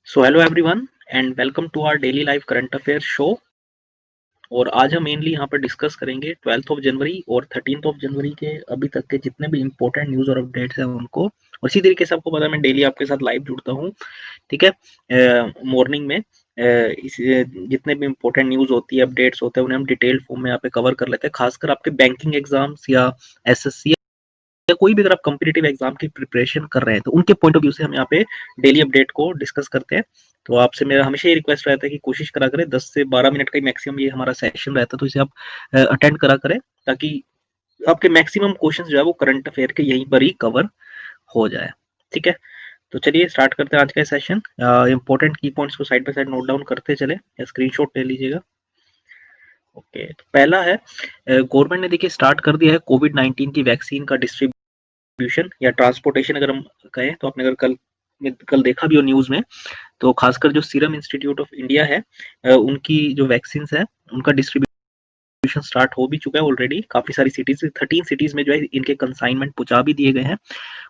So hello everyone and welcome to our daily life current affair show. और आज हम mainly यहाँ पर डिस्कस करेंगे 12th ऑफ जनवरी और 13th ऑफ जनवरी के अभी तक के जितने भी इंपॉर्टेंट न्यूज़ और अपडेट्स हैं उनको। और इसी तरीके से आपको पता है मैं डेली आपके साथ लाइव जुड़ता हूँ, ठीक है। मॉर्निंग में जितने भी इंपॉर्टेंट न्यूज़ होती है, अपडेट्स होते हैं, उन्हें हम डिटेल्ड फॉर्म में यहाँ पे कवर कर लेते हैं। खासकर आपके बैंकिंग एग्जाम्स या एसएससी या कोई भी अगर आप कॉम्पिटिटिव एग्जाम की प्रिपरेशन कर रहे हैं तो उनके पॉइंट ऑफ व्यू से हम यहाँ पे डेली अपडेट को डिस्कस करते हैं। तो आपसे मेरा हमेशा ये रिक्वेस्ट रहता है कि कोशिश करा करें 10 से 12 मिनट का ही मैक्सिमम ये हमारा सेशन रहता है, तो इसे आप अटेंड करा करें ताकि आपके मैक्सिमम क्वेश्चंस जो है वो करंट अफेयर के यहीं पर ही कवर हो जाए। ठीक है, तो चलिए स्टार्ट करते हैं आज का सेशन। इंपॉर्टेंट की पॉइंट्स को side by side note down करते चले या स्क्रीनशॉट ले लीजिएगा। ओके, तो पहला है गवर्नमेंट ने देखिए स्टार्ट कर दिया है कोविड-19 की वैक्सीन का डिस्ट्रीब्यूशन या ट्रांसपोर्टेशन अगर हम कहें तो। आपने अगर कल देखा भी हो न्यूज में, तो खासकर जो सीरम इंस्टीट्यूट ऑफ इंडिया है उनकी जो वैक्सीन है उनका डिस्ट्रीब्यूशन स्टार्ट हो भी चुका है ऑलरेडी। काफी सारी सिटीज 13 सिटीज में जो है इनके कंसाइनमेंट पहुंचा भी दिए गए हैं।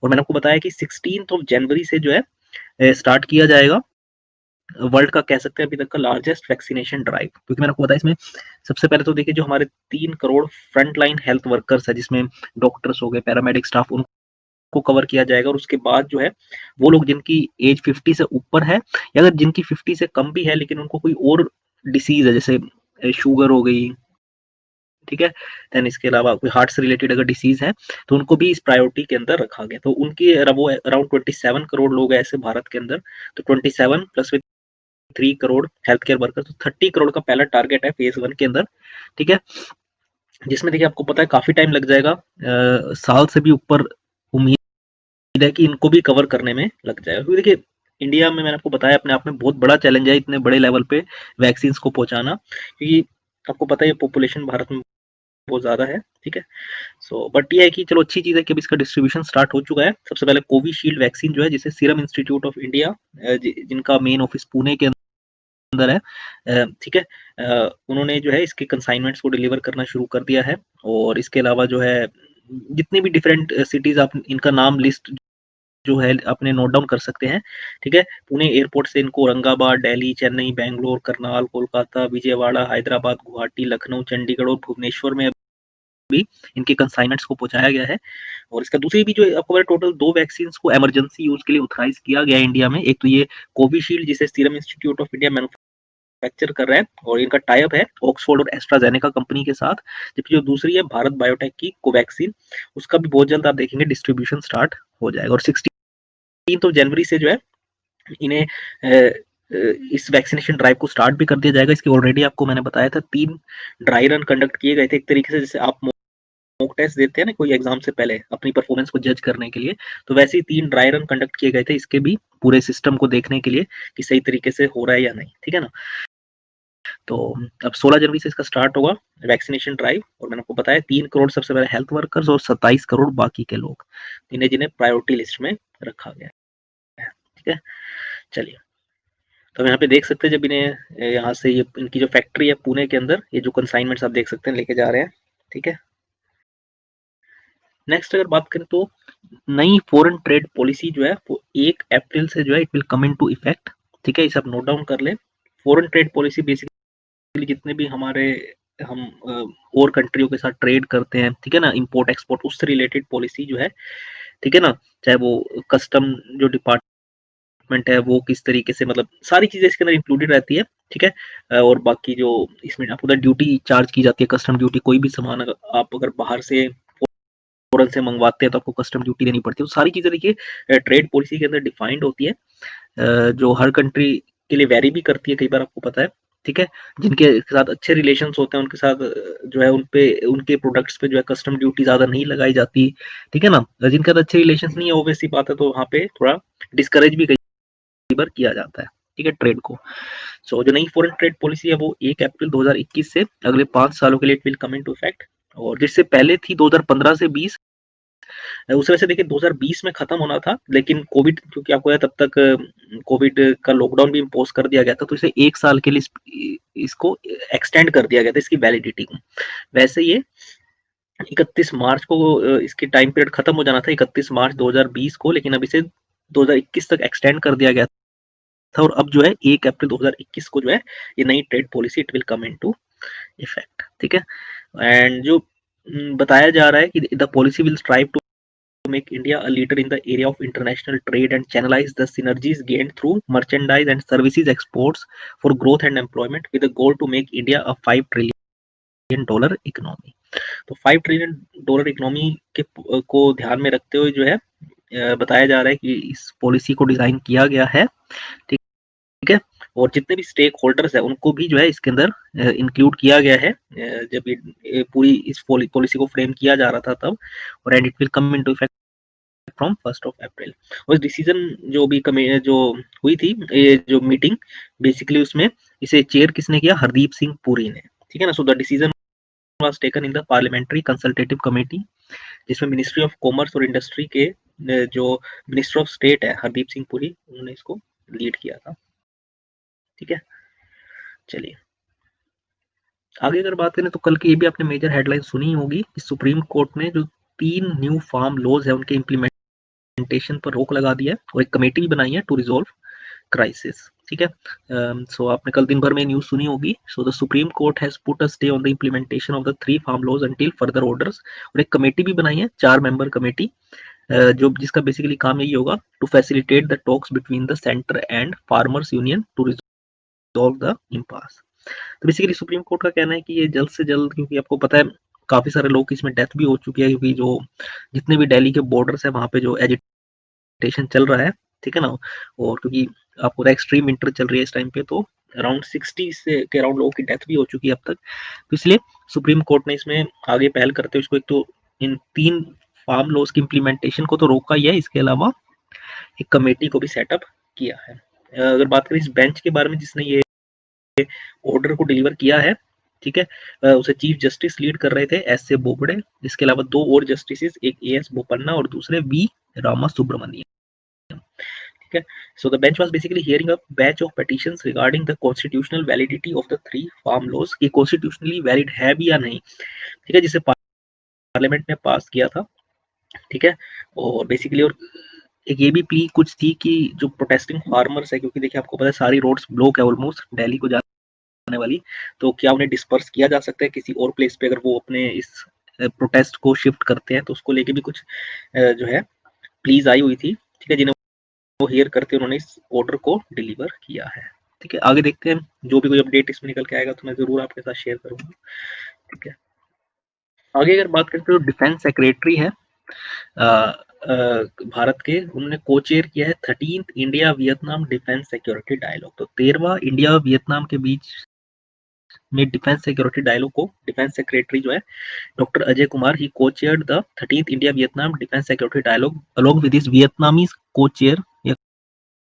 और मैंने आपको बताया कि 16 ऑफ जनवरी से जो है स्टार्ट किया जाएगा वर्ल्ड का, कह सकते हैं अभी तक का लार्जेस्ट वैक्सीनेशन ड्राइव। क्योंकि मैंने आपको बताया इसमें सबसे पहले तो देखिए जो हमारे 3 crore front line health workers है, जिसमें डॉक्टर्स हो गए, पैरामेडिक स्टाफ, को कवर किया जाएगा। और उसके बाद जो है वो लोग जिनकी एज 50 से ऊपर है या अगर जिनकी 50 से कम भी है लेकिन उनको कोई और डिसीज है जैसे शुगर हो गई, ठीक है, देन इसके अलावा कोई हार्ट से रिलेटेड अगर डिसीज है तो उनको भी इस प्रायोरिटी के अंदर रखा गया। तो उनकी वो अराउंड 27 करोड़ लोग हैं ऐसे भारत के अंदर। तो 27 plus with 3 crore health care worker, तो 30 करोड़ का पहला टारगेट है फेज 1 के अंदर। ठीक है, जिसमें देखिए आपको पता है काफी टाइम लग जाएगा, साल से भी ऊपर उम्मीद है कि इनको भी कवर करने में लग जाएगा। क्योंकि देखिए इंडिया में मैंने आपको बताया अपने आप में बहुत बड़ा चैलेंज है इतने बड़े लेवल पे वैक्सीन को पहुंचाना, क्योंकि आपको पता है पॉपुलेशन भारत में बहुत ज्यादा है। ठीक है, सो बट ये है कि चलो अच्छी चीज है कि अभी इसका डिस्ट्रीब्यूशन स्टार्ट हो चुका है। सबसे पहले कोविशील्ड वैक्सीन जो है जिसे सीरम इंस्टीट्यूट ऑफ इंडिया जिनका मेन ऑफिस पुणे के अंदर है, ठीक है, उन्होंने जो है इसके कंसाइनमेंट्स को डिलीवर करना शुरू कर दिया है। और इसके अलावा जो है जितनी भी डिफरेंट सिटीज आप इनका नाम लिस्ट जो है अपने नोट डाउन कर सकते हैं। ठीक है, पुणे एयरपोर्ट से इनको औरंगाबाद, दिल्ली, चेन्नई, बैंगलोर, करनाल, कोलकाता, विजयवाड़ा, हैदराबाद, गुवाहाटी, लखनऊ, चंडीगढ़ और भुवनेश्वर में भी इनके कंसाइनमेंट्स को पहुंचाया गया है। और इसका दूसरी भी जो आपको टोटल 2 वैक्सीन को इमरजेंसी यूज के लिए ऑथराइज किया गया है इंडिया में। एक तो ये कोविशील्ड जिसे serum institute of India manufacture कर रहा है और इनका टाई अप है ऑक्सफोर्ड और एस्ट्राजेनेका कंपनी के साथ। जबकि जो दूसरी है भारत बायोटेक की कोवैक्सीन, उसका भी बहुत जल्द आप देखेंगे डिस्ट्रीब्यूशन स्टार्ट हो जाएगा। और 16 जनवरी से जो है इन्हें इस वैक्सीनेशन ड्राइव को स्टार्ट भी कर दिया जाएगा। इसके ऑलरेडी आपको मैंने बताया था 3 ड्राई रन कंडक्ट किए गए थे। एक तरीके से जैसे आप मॉक टेस्ट देते हैं ना कोई एग्जाम से पहले अपनी परफॉर्मेंस को जज करने के लिए, तो वैसे ही 3 ड्राई रन कंडक्ट किए गए थे इसके भी पूरे सिस्टम को देखने के लिए कि सही तरीके से हो रहा है या नहीं। ठीक है ना, तो अब 16 जनवरी से इसका स्टार्ट होगा वैक्सीनेशन ड्राइव। और मैंने आपको बताया 3 करोड़ सबसे पहले हेल्थ वर्कर्स और 27 करोड़ बाकी के लोग, जिन्हें जिन्हें प्रायोरिटी लिस्ट में रखा गया है। ठीक है, चलिए, तो हम यहाँ पे देख सकते हैं जब इन्हें यहाँ से ये इनकी जो फैक्ट्री है पुणे के अंदर, ये जो कंसाइनमेंट्स आप देख सकते हैं लेके जा रहे हैं। ठीक है, नेक्स्ट अगर बात करें तो नई फॉरेन ट्रेड पॉलिसी जो है वो 1 अप्रैल से जो है it will come in to effect. ठीक है, इसे आप नोट डाउन कर ले। फॉरेन ट्रेड पॉलिसी बेसिकली जितने भी हमारे हम और कंट्रियों के साथ ट्रेड करते हैं, ठीक है ना, इंपोर्ट एक्सपोर्ट, उससे रिलेटेड पॉलिसी जो है, ठीक है ना, चाहे वो कस्टम जो डिपार्टमेंट है वो किस तरीके से, मतलब सारी चीजें इसके अंदर इंक्लूडेड रहती है। ठीक है, और बाकी जो इसमें आपको ड्यूटी चार्ज की जाती है, कस्टम ड्यूटी, कोई भी सामान अगर आप बाहर से फॉरेन से मंगवाते हैं तो आपको कस्टम ड्यूटी देनी पड़ती है। तो सारी चीजें देखिए ट्रेड पॉलिसी के अंदर डिफाइंड होती है, जो हर कंट्री के लिए वेरी भी करती है कई बार, आपको पता है। ठीक है, जिनके साथ अच्छे रिलेशंस होते हैं उनके साथ जो है उनपे उनके प्रोडक्ट्स पे जो है कस्टम ड्यूटी ज्यादा नहीं लगाई जाती। ठीक है ना, जिनके साथ अच्छे रिलेशंस नहीं है ऑब्वियसली बात है, तो वहाँ पे थोड़ा डिस्करेज भी कई बार किया जाता है। ठीक है, ट्रेड को। सो जो नई फॉरेन ट्रेड पॉलिसी है वो 1 अप्रैल 2021 से अगले 5 सालों के लिए it will come into effect. और जिससे पहले थी 2015 से 20, उस वजह से देखिए 2020 में खत्म होना था, लेकिन कोविड क्योंकि आपको है तब तक कोविड का लॉकडाउन भी इम्पोज कर दिया गया था, तो इसे 1 साल के लिए इसको एक्सटेंड कर दिया गया था इसकी वैलिडिटी को। वैसे ये 31 मार्च को इसकी टाइम पीरियड खत्म हो जाना था 31 मार्च 2020 को, लेकिन अब इसे 2021 तक एक्सटेंड कर दिया गया था और अब जो है 1 अप्रैल 2021 को जो है ये नई trade policy it will come into effect, ठीक है। एंड जो बताया जा रहा है कि the policy will strive to make India a leader in the area of international trade and channelize the synergies gained through merchandise and services exports for growth and employment with a goal to make India a $5 trillion economy. तो $5 trillion economy के को ध्यान में रखते हुए जो है बताया जा रहा है कि इस पॉलिसी को डिजाइन किया गया है, ठीक है। और जितने भी स्टेक होल्डर्स है उनको भी जो है इसके अंदर इंक्लूड किया गया है जब ये पूरी इस पॉलिसी को फ्रेम किया जा रहा था तब, और and it will come into effect from 1 अप्रैल। और डिसीजन जो भी जो हुई थी ये जो मीटिंग बेसिकली उसमें इसे चेयर किसने किया, हरदीप सिंह पुरी ने, ठीक है ना। So the decision was taken in the parliamentary consultative committee, जिसमें मिनिस्ट्री ऑफ कॉमर्स और इंडस्ट्री के जो मिनिस्टर ऑफ स्टेट है हरदीप सिंह पुरी, उन्होंने इसको लीड किया था, ठीक है। चलिए आगे अगर बात करें तो कल की ये भी आपने मेजर हेडलाइन सुनी होगी कि सुप्रीम कोर्ट ने जो 3 न्यू फार्म लॉज है उनके इम्प्लीमेंटेशन पर रोक लगा दी है और एक कमेटी भी बनाई है टू रिजोल्व क्राइसिस, ठीक है। सो आपने कल दिन भर में न्यूज सुनी होगी। So the supreme court has put a stay on the implementation of the 3 farm laws until further orders, और एक कमेटी भी बनाई है 4 मेंबर कमेटी जो जिसका बेसिकली काम यही होगा to facilitate the talks between the centre and farmers union to resolve the impasse. तो बेसिकली सुप्रीम कोर्ट का कहना है कि ये जल्द से जल्द, क्योंकि आपको पता है काफी सारे लोग की इसमें डेथ भी हो चुकी है, क्योंकि जो जितने भी दिल्ली के बॉर्डर्स है वहां पे जो एजिटेशन चल रहा है, ठीक है ना। और क्योंकि आपको एक्सट्रीम विंटर चल रही है इस टाइम पे, तो अराउंड 60 से के अराउंड लोगों की डेथ भी हो चुकी है अब तक। तो इसलिए सुप्रीम कोर्ट ने इसमें आगे पहल करते हुए इसको एक तो इन 3 फार्म लॉज की इम्प्लीमेंटेशन को तो रोका ही है, इसके अलावा एक कमेटी को भी सेटअप किया है। अगर बात करें इस बेंच के बारे में जिसने ये ऑर्डर को डिलीवर किया है, ठीक है, उसे चीफ जस्टिस लीड कर रहे थे एस ए बोबडे, इसके अलावा 2 और जस्टिस, एक ए एस बोपन्ना और दूसरे वी रामा सुब्रमण्यम, ठीक है। So the bench was basically hearing a batch of petitions regarding the constitutional validity of the 3 farm laws, कि कॉन्स्टिट्यूशनली वैलिड है भी या नहीं, ठीक है, जिसे पार्लियामेंट ने पास किया था, ठीक है। और बेसिकली और एक ये भी प्ली कुछ थी कि जो प्रोटेस्टिंग फार्मर्स है, क्योंकि देखिए आपको पता है सारी रोड्स ब्लॉक है ऑलमोस्ट दिल्ली को जाने वाली, तो क्या उन्हें डिस्पर्स किया जा सकता है किसी और प्लेस पे, अगर वो अपने इस प्रोटेस्ट को शिफ्ट करते हैं, तो उसको लेके भी कुछ जो है प्लीज आई हुई थी, ठीक है, जिन्हें वो हियर करते उन्होंने इस ऑर्डर को डिलीवर किया है, ठीक है। आगे देखते हैं जो भी कोई अपडेट इसमें निकल के आएगा तो मैं जरूर आपके साथ शेयर करूंगा, ठीक है। आगे अगर बात करें तो डिफेंस सेक्रेटरी है भारत के, उन्होंने को चेयर किया है 13th India Vietnam defence security dialogue. तो 13वां इंडिया वियतनाम के बीच में डिफेंस सिक्योरिटी डायलॉग को डिफेंस सेक्रेटरी जो है डॉक्टर अजय कुमार ही को chaired the 13th India Vietnam defence security dialogue along with his Vietnamese को चेयर या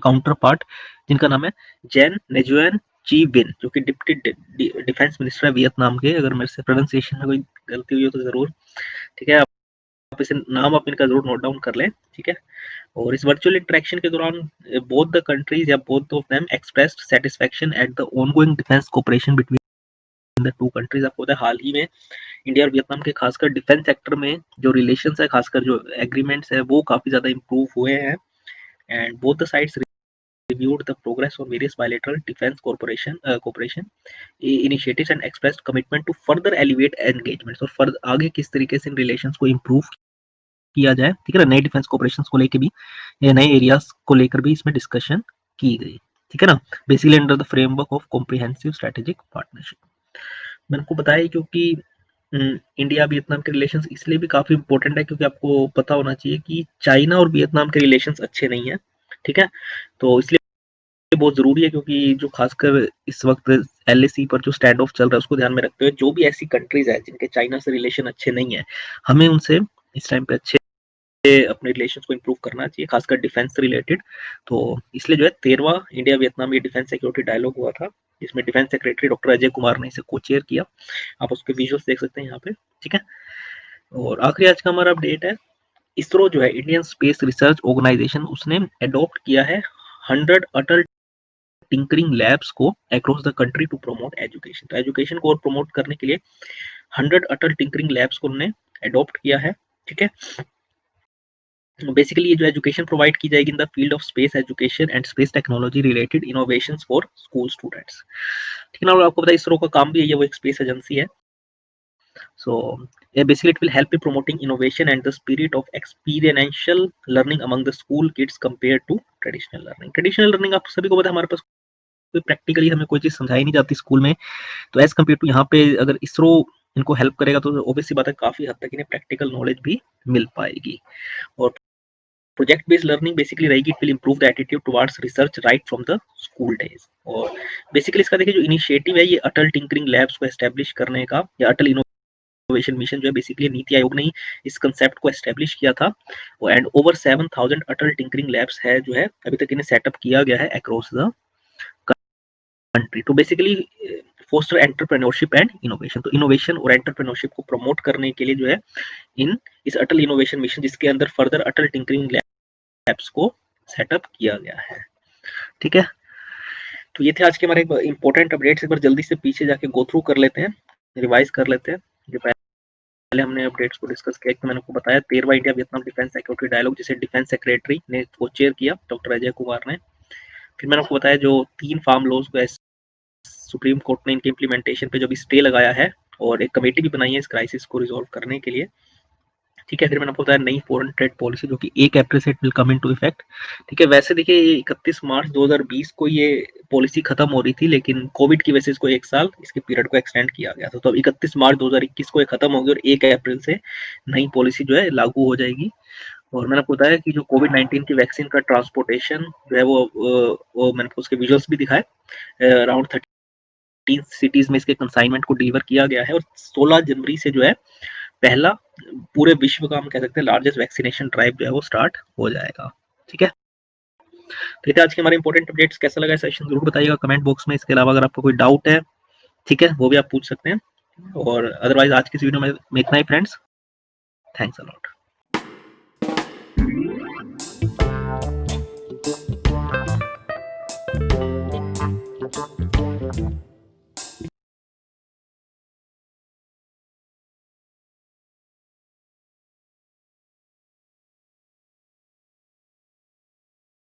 काउंटर पार्ट, जिनका नाम है जैन नेजुएन ची विन, जो कि डिप्टी डिफेंस मिनिस्टर है वियतनाम के। अगर मेरे से प्रोनाउंसिएशन में कोई गलती हुई हो तो जरूर, ठीक है, आप इसे नाम आप इनका जरूर नोट डाउन कर लें, ठीक है। और इस वर्चुअल इंटरेक्शन के दौरान बोथ द कंट्रीज या both of them expressed satisfaction at the ongoing defence cooperation between the two countries. आपको पता है हाल ही में इंडिया और वियतनाम के खासकर डिफेंस सेक्टर में जो रिलेशंस है, खासकर जो एग्रीमेंट्स है, वो काफी ज्यादा इंप्रूव हुए हैं, and both the sides reviewed the progress on various bilateral defense cooperation initiatives and expressed commitment to further elevate engagements, और फर्दर आगे किस तरीके से इन रिलेशंस को इंप्रूव किया जाए, ठीक है ना। नए डिफेंस कोऑपरेशन को लेकर भी, नए एरियाज को लेकर भी इसमें डिस्कशन की गई, ठीक है ना, basically under the framework of comprehensive strategic partnership. मैंने आपको बताया कि इंडिया वियतनाम के रिलेशंस इसलिए भी काफी इंपॉर्टेंट है क्योंकि आपको पता होना चाहिए कि चाइना और वियतनाम के रिलेशंस अच्छे नहीं है, ठीक है। तो इसलिए बहुत जरूरी है, क्योंकि जो खासकर इस वक्त एलएसी पर जो स्टैंड ऑफ चल रहा है उसको ध्यान में रखते हुए जो भी ऐसी कंट्रीज है जिनके चाइना से रिलेशन अच्छे नहीं है, हमें उनसे इस टाइम पे अच्छे अपने रिलेशंस को इंप्रूव करना चाहिए, खासकर डिफेंस से रिलेटेड। तो इसलिए जो है 13वां इंडिया वियतनाम ये डिफेंस सिक्योरिटी डायलॉग हुआ था, जिसमें defence secretary doctor Ajay Kumar ने इसे को चेयर किया। आप उसके विजुअल्स देख सकते हैं यहाँ पे, ठीक है। और आखिरी आज का हमारा अपडेट है, इसरो जो है इंडियन स्पेस रिसर्च ऑर्गेनाइजेशन, उसने अडॉप्ट किया है 100 अटल टिंकरिंग लैब्स को across the country to promote education. तो एजुकेशन को और प्रमोट करने के लिए 100 अटल टिंकरिंग लैब्स को उन्होंने अडॉप्ट किया है, ठीक है। बेसिकली ये जो एजुकेशन प्रोवाइड की जाएगी in the field of space education and space technology related innovations for school students. ठीक है ना, और आपको पता है इसरो का काम भी है, ये वो एक स्पेस एजेंसी है। So yeah, basically it will help in promoting innovation and the spirit of experiential learning among the school kids compared to traditional learning. Traditional learning आप सभी को पता है हमारे पास कोई प्रैक्टिकली हमें कोई चीज समझाई नहीं जाती स्कूल में, तो एज कम्पेयर टू यहाँ पे अगर इसरो इनको हेल्प करेगा तो ऑब्वियसली बात है काफी हद तक इन्हें प्रैक्टिकल नॉलेज भी मिल पाएगी। और प्रोजेक्ट बेस्ड लर्निंग बेसिकली रहेगी, it will improve the attitude towards research right from the school days. और बेसिकली इसका देखिए जो इनिशिएटिव है ये अटल टिंकरिंग लैब्स को एस्टेब्लिश करने का, या अटल इनोवेशन मिशन जो है, बेसिकली नीति आयोग ने इस कंसेप्ट को एस्टेब्लिश किया था। And over 7000 Atal tinkering labs है जो है अभी तक इन्हें सेटअप किया गया है अक्रॉस द कंट्री। तो basically foster entrepreneurship and innovation, तो इनोवेशन और एंटरप्रेन्योरशिप को प्रमोट करने के लिए जो है इन इस अटल इनोवेशन मिशन, जिसके अंदर फर्दर अटल टिंकरिंग लैब्स को सेटअप किया गया है। ठीक है, तो ये थे आज के हमारे इंपॉर्टेंट अपडेट्स। एक बार जल्दी से पीछे जाके गो थ्रू कर लेते हैं, रिवाइज कर लेते हैं। जो पहले हमने अपडेट्स को डिस्कस किया, तो मैंने आपको बताया 13वां India Vietnam defence security dialogue, जिसे डिफेंस सेक्रेटरी ने वो चेयर किया, डॉक्टर अजय कुमार ने। फिर मैंने आपको बताया जो 3 फार्म लॉज को सुप्रीम कोर्ट ने इनके इम्प्लीमेंटेशन पे जो भी स्टे लगाया है, और एक कमेटी भी बनाई है इस क्राइसिस को रिजोल्व करने के लिए। ठीक है, फिर मैंने आपको बताया नई फॉरेन ट्रेड पॉलिसी जो कि 1 अप्रैल से it will come into effect. ठीक है, वैसे देखिए ये 31 मार्च 2020 को ये पॉलिसी खत्म हो रही थी, लेकिन कोविड की वजह से इसको 1 साल इसके पीरियड को एक्सटेंड किया गया था। तो अब 31 मार्च 2021 को ये खत्म होगी और 1 अप्रैल से नई पॉलिसी जो है लागू हो जाएगी। और मैंने आपको बताया कि जो कोविड-19 की वैक्सीन का ट्रांसपोर्टेशन जो है वो मैंने आपको उसके विजुअल्स भी दिखाए। अराउंड 13 सिटीज में इसके कंसाइनमेंट को डिलीवर किया गया है, और 16 जनवरी से जो है पहला पूरे विश्व का हम कह सकते हैं लार्जेस्ट वैक्सीनेशन ड्राइव जो है वो स्टार्ट हो जाएगा। ठीक है, तो ये आज के हमारे इंपॉर्टेंट अपडेट्स। कैसा लगा सेशन जरूर बताइएगा कमेंट बॉक्स में। इसके अलावा अगर आपको कोई डाउट है, ठीक है, वो भी आप पूछ सकते हैं। और अदरवाइज आज की इस वीडियो में इतना ही फ्रेंड्स। Thanks a lot.